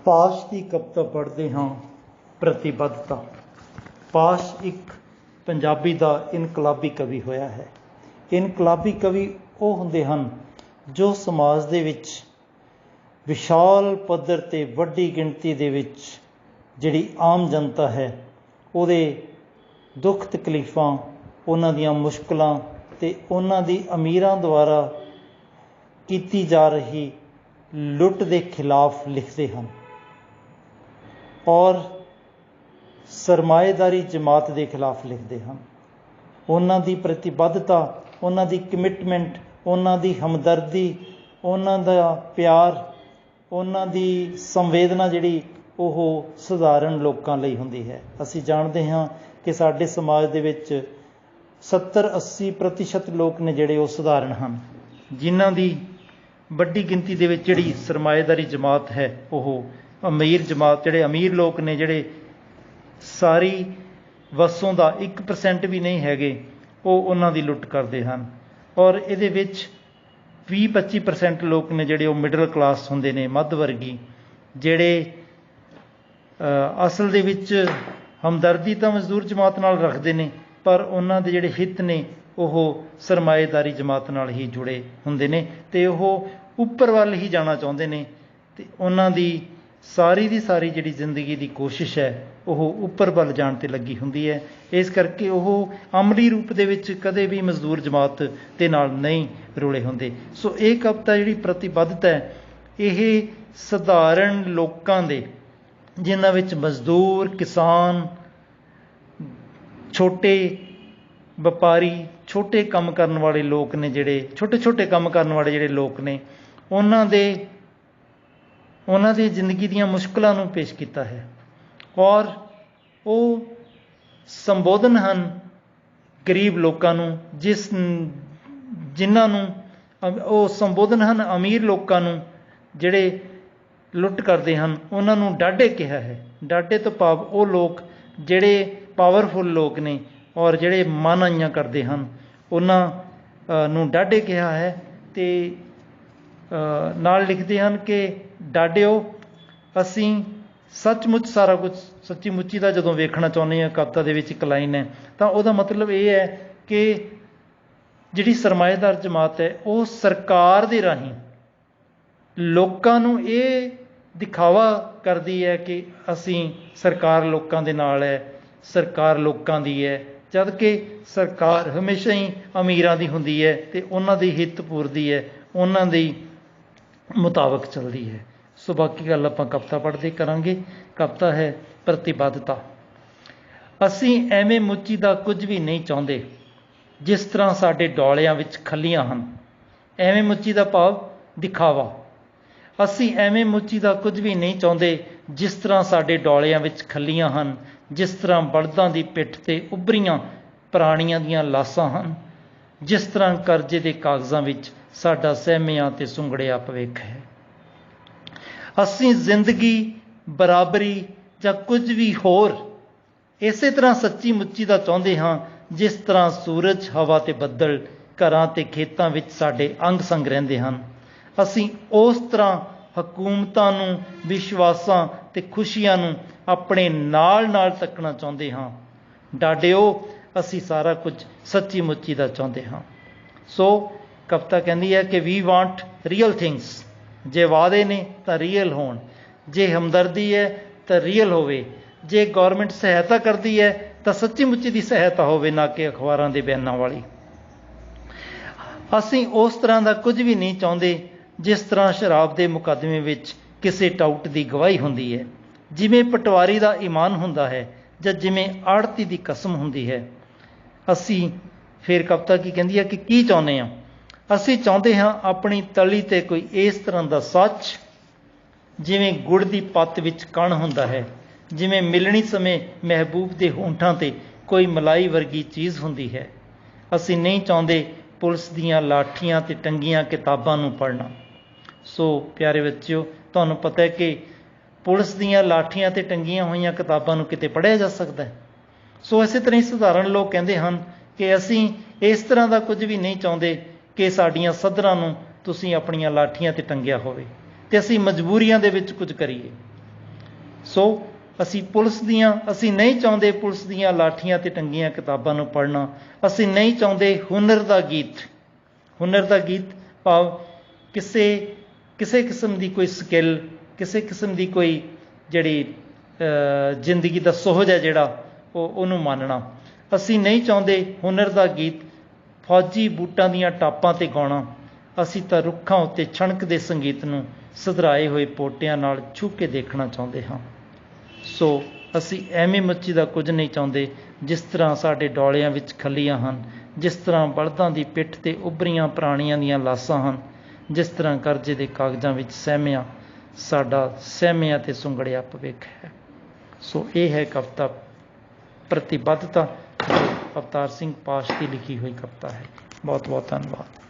ਪਾਸ਼ ਦੀ ਕਵਿਤਾ ਪੜ੍ਹਦੇ ਹਾਂ। ਪ੍ਰਤੀਬੱਧਤਾ। ਪਾਸ਼ ਇੱਕ ਪੰਜਾਬੀ ਦਾ ਇਨਕਲਾਬੀ ਕਵੀ ਹੋਇਆ ਹੈ। ਇਨਕਲਾਬੀ ਕਵੀ ਉਹ ਹੁੰਦੇ ਹਨ ਜੋ ਸਮਾਜ ਦੇ ਵਿੱਚ ਵਿਸ਼ਾਲ ਪੱਧਰ 'ਤੇ ਵੱਡੀ ਗਿਣਤੀ ਦੇ ਵਿੱਚ ਜਿਹੜੀ ਆਮ ਜਨਤਾ ਹੈ ਉਹਦੇ ਦੁੱਖ ਤਕਲੀਫਾਂ, ਉਹਨਾਂ ਦੀਆਂ ਮੁਸ਼ਕਲਾਂ ਅਤੇ ਉਹਨਾਂ ਦੀ ਅਮੀਰਾਂ ਦੁਆਰਾ ਕੀਤੀ ਜਾ ਰਹੀ ਲੁੱਟ ਦੇ ਖਿਲਾਫ ਲਿਖਦੇ ਹਨ ਔਰ ਸਰਮਾਏਦਾਰੀ ਜਮਾਤ ਦੇ ਖਿਲਾਫ ਲਿਖਦੇ ਹਨ। ਉਹਨਾਂ ਦੀ ਪ੍ਰਤੀਬੱਧਤਾ, ਉਹਨਾਂ ਦੀ ਕਮਿਟਮੈਂਟ, ਉਹਨਾਂ ਦੀ ਹਮਦਰਦੀ, ਉਹਨਾਂ ਦਾ ਪਿਆਰ, ਉਹਨਾਂ ਦੀ ਸੰਵੇਦਨਾ ਜਿਹੜੀ ਉਹ ਸਧਾਰਨ ਲੋਕਾਂ ਲਈ ਹੁੰਦੀ ਹੈ। ਅਸੀਂ ਜਾਣਦੇ ਹਾਂ ਕਿ ਸਾਡੇ ਸਮਾਜ ਦੇ ਵਿੱਚ 70-80% ਲੋਕ ਨੇ ਜਿਹੜੇ ਉਹ ਸਧਾਰਨ ਹਨ, ਜਿਨ੍ਹਾਂ ਦੀ ਵੱਡੀ ਗਿਣਤੀ ਦੇ ਵਿੱਚ ਜਿਹੜੀ ਸਰਮਾਏਦਾਰੀ ਜਮਾਤ ਹੈ ਉਹ ਅਮੀਰ ਜਮਾਤ, ਜਿਹੜੇ ਅਮੀਰ ਲੋਕ ਨੇ, ਜਿਹੜੇ ਸਾਰੀ ਵਸੋਂ ਦਾ 1% ਵੀ ਨਹੀਂ ਹੈਗੇ, ਉਹ ਉਹਨਾਂ ਦੀ ਲੁੱਟ ਕਰਦੇ ਹਨ। ਔਰ ਇਹਦੇ ਵਿੱਚ 20-25% ਲੋਕ ਨੇ ਜਿਹੜੇ ਉਹ ਮਿਡਲ ਕਲਾਸ ਹੁੰਦੇ ਨੇ, ਮੱਧ ਵਰਗੀ, ਜਿਹੜੇ ਅਸਲ ਦੇ ਵਿੱਚ ਹਮਦਰਦੀ ਤਾਂ ਮਜ਼ਦੂਰ ਜਮਾਤ ਨਾਲ ਰੱਖਦੇ ਨੇ, ਪਰ ਉਹਨਾਂ ਦੇ ਜਿਹੜੇ ਹਿੱਤ ਨੇ ਉਹ ਸਰਮਾਏਦਾਰੀ ਜਮਾਤ ਨਾਲ ਹੀ ਜੁੜੇ ਹੁੰਦੇ ਨੇ ਅਤੇ ਉਹ ਉੱਪਰ ਵੱਲ ਹੀ ਜਾਣਾ ਚਾਹੁੰਦੇ ਨੇ ਅਤੇ ਉਹਨਾਂ ਦੀ ਸਾਰੀ ਦੀ ਸਾਰੀ ਜਿਹੜੀ ਜ਼ਿੰਦਗੀ ਦੀ ਕੋਸ਼ਿਸ਼ ਹੈ ਉਹ ਉੱਪਰ ਵੱਲ ਜਾਣ 'ਤੇ ਲੱਗੀ ਹੁੰਦੀ ਹੈ। ਇਸ ਕਰਕੇ ਉਹ ਅਮਲੀ ਰੂਪ ਦੇ ਵਿੱਚ ਕਦੇ ਵੀ ਮਜ਼ਦੂਰ ਜਮਾਤ ਦੇ ਨਾਲ ਨਹੀਂ ਰੁਲੇ ਹੁੰਦੇ। ਸੋ ਇਹ ਕਵਿਤਾ ਜਿਹੜੀ ਪ੍ਰਤੀਬੱਧਤਾ ਹੈ ਇਹ ਸਧਾਰਨ ਲੋਕਾਂ ਦੇ, ਜਿਨ੍ਹਾਂ ਵਿੱਚ ਮਜ਼ਦੂਰ, ਕਿਸਾਨ, ਛੋਟੇ ਵਪਾਰੀ, ਛੋਟੇ ਕੰਮ ਕਰਨ ਵਾਲੇ ਲੋਕ ਨੇ, ਜਿਹੜੇ ਛੋਟੇ ਕੰਮ ਕਰਨ ਵਾਲੇ ਜਿਹੜੇ ਲੋਕ ਨੇ, ਉਹਨਾਂ ਦੀ ਜ਼ਿੰਦਗੀ ਦੀਆਂ ਮੁਸ਼ਕਲਾਂ ਨੂੰ ਪੇਸ਼ ਕੀਤਾ ਹੈ। ਔਰ ਉਹ ਸੰਬੋਧਨ ਹਨ ਗਰੀਬ ਲੋਕਾਂ ਨੂੰ, ਜਿਨ੍ਹਾਂ ਨੂੰ ਉਹ ਸੰਬੋਧਨ ਹਨ ਅਮੀਰ ਲੋਕਾਂ ਨੂੰ ਜਿਹੜੇ ਲੁੱਟ ਕਰਦੇ ਹਨ, ਉਹਨਾਂ ਨੂੰ ਡਾਢੇ ਕਿਹਾ ਹੈ। ਡਾਢੇ ਤੋਂ ਭਾਵ ਉਹ ਲੋਕ ਜਿਹੜੇ ਪਾਵਰਫੁਲ ਲੋਕ ਨੇ ਔਰ ਜਿਹੜੇ ਮਾਨਾਈਆਂ ਕਰਦੇ ਹਨ, ਉਹਨਾਂ ਨੂੰ ਡਾਢੇ ਕਿਹਾ ਹੈ। ਅਤੇ ਨਾਲ ਲਿਖਦੇ ਹਨ ਕਿ ਡਾਢਿਓ, ਅਸੀਂ ਸੱਚਮੁੱਚ ਸਾਰਾ ਕੁਝ ਸੱਚੀ ਮੁੱਚੀ ਦਾ ਜਦੋਂ ਵੇਖਣਾ ਚਾਹੁੰਦੇ ਹਾਂ, ਕਵਿਤਾ ਦੇ ਵਿੱਚ ਇੱਕ ਲਾਈਨ ਹੈ, ਤਾਂ ਉਹਦਾ ਮਤਲਬ ਇਹ ਹੈ ਕਿ ਜਿਹੜੀ ਸਰਮਾਏਦਾਰ ਜਮਾਤ ਹੈ ਉਹ ਸਰਕਾਰ ਦੇ ਰਾਹੀਂ ਲੋਕਾਂ ਨੂੰ ਇਹ ਦਿਖਾਵਾ ਕਰਦੀ ਹੈ ਕਿ ਅਸੀਂ, ਸਰਕਾਰ ਲੋਕਾਂ ਦੇ ਨਾਲ ਹੈ, ਸਰਕਾਰ ਲੋਕਾਂ ਦੀ ਹੈ, ਜਦ ਕਿ ਸਰਕਾਰ ਹਮੇਸ਼ਾ ਹੀ ਅਮੀਰਾਂ ਦੀ ਹੁੰਦੀ ਹੈ ਅਤੇ ਉਹਨਾਂ ਦੀ ਹਿੱਤ ਪੂਰਦੀ ਹੈ, ਉਹਨਾਂ ਦੇ ਮੁਤਾਬਕ ਚੱਲਦੀ ਹੈ। ਸੋ ਬਾਕੀ ਗੱਲ ਆਪਾਂ ਕਵਿਤਾ ਪੜ੍ਹਦੇ ਕਰਾਂਗੇ। ਕਵਿਤਾ ਹੈ ਪ੍ਰਤੀਬੱਧਤਾ। ਅਸੀਂ ਐਵੇਂ ਮੁੱਚੀ ਦਾ ਕੁਝ ਵੀ ਨਹੀਂ ਚਾਹੁੰਦੇ, ਜਿਸ ਤਰ੍ਹਾਂ ਸਾਡੇ ਡੋਲਿਆਂ ਵਿੱਚ ਖੱਲੀਆਂ ਹਨ। ਐਵੇਂ ਮੁੱਚੀ ਦਾ ਭਾਵ ਦਿਖਾਵਾ। ਅਸੀਂ ਐਵੇਂ ਮੁੱਚੀ ਦਾ ਕੁਝ ਵੀ ਨਹੀਂ ਚਾਹੁੰਦੇ, ਜਿਸ ਤਰ੍ਹਾਂ ਸਾਡੇ ਡੋਲਿਆਂ ਵਿੱਚ ਖੱਲੀਆਂ ਹਨ, ਜਿਸ ਤਰ੍ਹਾਂ ਬਲਦਾਂ ਦੀ ਪਿੱਠ 'ਤੇ ਉੱਭਰੀਆਂ ਪ੍ਰਾਣੀਆਂ ਦੀਆਂ ਲਾਸ਼ਾਂ ਹਨ, ਜਿਸ ਤਰ੍ਹਾਂ ਕਰਜ਼ੇ ਦੇ ਕਾਗਜ਼ਾਂ ਵਿੱਚ ਸਾਡਾ ਸਹਿਮਿਆ ਅਤੇ ਸੁੰਗੜਿਆ ਭਵਿੱਖ ਹੈ। ਅਸੀਂ ਜ਼ਿੰਦਗੀ, ਬਰਾਬਰੀ ਜਾਂ ਕੁਝ ਵੀ ਹੋਰ ਇਸੇ ਤਰ੍ਹਾਂ ਸੱਚੀ ਮੁੱਚੀ ਦਾ ਚਾਹੁੰਦੇ ਹਾਂ, ਜਿਸ ਤਰ੍ਹਾਂ ਸੂਰਜ, ਹਵਾ ਅਤੇ ਬੱਦਲ ਘਰਾਂ ਅਤੇ ਖੇਤਾਂ ਵਿੱਚ ਸਾਡੇ ਅੰਗ ਸੰਗ ਰਹਿੰਦੇ ਹਨ। ਅਸੀਂ ਉਸ ਤਰ੍ਹਾਂ ਹਕੂਮਤਾਂ ਨੂੰ, ਵਿਸ਼ਵਾਸਾਂ ਅਤੇ ਖੁਸ਼ੀਆਂ ਨੂੰ ਆਪਣੇ ਨਾਲ ਨਾਲ ਤੱਕਣਾ ਚਾਹੁੰਦੇ ਹਾਂ। ਡਾਢਿਓ, ਅਸੀਂ ਸਾਰਾ ਕੁਝ ਸੱਚੀ ਮੁੱਚੀ ਦਾ ਚਾਹੁੰਦੇ ਹਾਂ। ਸੋ ਕਵਿਤਾ ਕਹਿੰਦੀ ਹੈ ਕਿ ਵੀ ਵਾਂਟ ਰੀਅਲ ਥਿੰਗਸ। ਜੇ ਵਾਅਦੇ ਨੇ ਤਾਂ ਰੀਅਲ ਹੋਣ, ਜੇ ਹਮਦਰਦੀ ਹੈ ਤਾਂ ਰੀਅਲ ਹੋਵੇ, ਜੇ ਗੌਰਮੈਂਟ ਸਹਾਇਤਾ ਕਰਦੀ ਹੈ ਤਾਂ ਸੱਚੀ ਮੁੱਚੀ ਦੀ ਸਹਾਇਤਾ ਹੋਵੇ, ਨਾ ਕਿ ਅਖਬਾਰਾਂ ਦੇ ਬਿਆਨਾਂ ਵਾਲੀ। ਅਸੀਂ ਉਸ ਤਰ੍ਹਾਂ ਦਾ ਕੁਝ ਵੀ ਨਹੀਂ ਚਾਹੁੰਦੇ ਜਿਸ ਤਰ੍ਹਾਂ ਸ਼ਰਾਬ ਦੇ ਮੁਕੱਦਮੇ ਵਿੱਚ ਕਿਸੇ ਟਾਊਟ ਦੀ ਗਵਾਹੀ ਹੁੰਦੀ ਹੈ, ਜਿਵੇਂ ਪਟਵਾਰੀ ਦਾ ਈਮਾਨ ਹੁੰਦਾ ਹੈ ਜਾਂ ਜਿਵੇਂ ਆੜ੍ਹਤੀ ਦੀ ਕਸਮ ਹੁੰਦੀ ਹੈ। ਅਸੀਂ ਫਿਰ ਕਵਿਤਾ ਕੀ ਕਹਿੰਦੀ ਹੈ ਕਿ ਕੀ ਚਾਹੁੰਦੇ ਹਾਂ? ਅਸੀਂ ਚਾਹੁੰਦੇ ਹਾਂ ਆਪਣੀ ਤਲੀ 'ਤੇ ਕੋਈ ਇਸ ਤਰ੍ਹਾਂ ਦਾ ਸੱਚ, ਜਿਵੇਂ ਗੁੜ ਦੀ ਪੱਤ ਵਿੱਚ ਕਣ ਹੁੰਦਾ ਹੈ, ਜਿਵੇਂ ਮਿਲਣੀ ਸਮੇਂ ਮਹਿਬੂਬ ਦੇ ਹੋਂਠਾਂ 'ਤੇ ਕੋਈ ਮਲਾਈ ਵਰਗੀ ਚੀਜ਼ ਹੁੰਦੀ ਹੈ। ਅਸੀਂ ਨਹੀਂ ਚਾਹੁੰਦੇ ਪੁਲਿਸ ਦੀਆਂ ਲਾਠੀਆਂ 'ਤੇ ਟੰਗੀਆਂ ਕਿਤਾਬਾਂ ਨੂੰ ਪੜ੍ਹਨਾ। ਸੋ ਪਿਆਰੇ ਬੱਚਿਓ, ਤੁਹਾਨੂੰ ਪਤਾ ਹੈ ਕਿ ਪੁਲਿਸ ਦੀਆਂ ਲਾਠੀਆਂ 'ਤੇ ਟੰਗੀਆਂ ਹੋਈਆਂ ਕਿਤਾਬਾਂ ਨੂੰ ਕਿਤੇ ਪੜ੍ਹਿਆ ਜਾ ਸਕਦਾ ਹੈ। ਸੋ ਇਸੇ ਤਰ੍ਹਾਂ ਹੀ ਸਧਾਰਨ ਲੋਕ ਕਹਿੰਦੇ ਹਨ ਕਿ ਅਸੀਂ ਇਸ ਤਰ੍ਹਾਂ ਦਾ ਕੁਝ ਵੀ ਨਹੀਂ ਚਾਹੁੰਦੇ ਕਿ ਸਾਡੀਆਂ ਸਧਰਾਂ ਨੂੰ ਤੁਸੀਂ ਆਪਣੀਆਂ ਲਾਠੀਆਂ 'ਤੇ ਟੰਗਿਆ ਹੋਵੇ ਅਤੇ ਅਸੀਂ ਮਜਬੂਰੀਆਂ ਦੇ ਵਿੱਚ ਕੁਝ ਕਰੀਏ। ਸੋ ਅਸੀਂ ਪੁਲਿਸ ਦੀਆਂ, ਅਸੀਂ ਨਹੀਂ ਚਾਹੁੰਦੇ ਪੁਲਿਸ ਦੀਆਂ ਲਾਠੀਆਂ ਤੇ ਟੰਗੀਆਂ ਕਿਤਾਬਾਂ ਨੂੰ ਪੜ੍ਹਨਾ। ਅਸੀਂ ਨਹੀਂ ਚਾਹੁੰਦੇ ਹੁਨਰ ਦਾ ਗੀਤ ਭਾਵ ਕਿਸੇ ਕਿਸਮ ਦੀ ਕੋਈ ਸਕਿੱਲ, ਕਿਸੇ ਕਿਸਮ ਦੀ ਕੋਈ ਜਿਹੜੀ ਜ਼ਿੰਦਗੀ ਦਾ ਸੁਹਜ ਹੈ ਜਿਹੜਾ ਉਹਨੂੰ ਮੰਨਣਾ। ਅਸੀਂ ਨਹੀਂ ਚਾਹੁੰਦੇ ਹੁਨਰ ਦਾ ਗੀਤ ਫੌਜੀ ਬੂਟਾਂ ਦੀਆਂ ਟਾਪਾਂ 'ਤੇ ਗਾਉਣਾ। ਅਸੀਂ ਤਾਂ ਰੁੱਖਾਂ ਉੱਤੇ ਛਣਕਦੇ ਸੰਗੀਤ ਨੂੰ ਸਧਰਾਏ ਹੋਏ ਪੋਟਿਆਂ ਨਾਲ ਛੂਹ ਕੇ ਦੇਖਣਾ ਚਾਹੁੰਦੇ ਹਾਂ। ਸੋ ਅਸੀਂ ਐਵੇਂ ਮੱਛੀ ਦਾ ਕੁਝ ਨਹੀਂ ਚਾਹੁੰਦੇ। ਜਿਸ ਤਰ੍ਹਾਂ ਸਾਡੇ ਡੋਲਿਆਂ ਵਿੱਚ ਖੱਲੀਆਂ ਹਨ, ਜਿਸ ਤਰ੍ਹਾਂ ਬਲਦਾਂ ਦੀ ਪਿੱਠ 'ਤੇ ਉੱਭਰੀਆਂ ਪ੍ਰਾਣੀਆਂ ਦੀਆਂ ਲਾਸ਼ਾਂ ਹਨ, ਜਿਸ ਤਰ੍ਹਾਂ ਕਰਜ਼ੇ ਦੇ ਕਾਗਜ਼ਾਂ ਵਿੱਚ ਸਾਡਾ ਸਹਿਮਿਆ ਤੇ ਸੁੰਗੜਿਆ ਭਵਿੱਖ ਹੈ। ਸੋ ਇਹ ਹੈ ਕਵਿਤਾ ਪ੍ਰਤੀਬੱਧਤਾ, ਜੋ ਅਵਤਾਰ ਸਿੰਘ ਪਾਸ਼ ਦੀ ਲਿਖੀ ਹੋਈ ਕਵਿਤਾ ਹੈ। ਬਹੁਤ ਬਹੁਤ ਧੰਨਵਾਦ।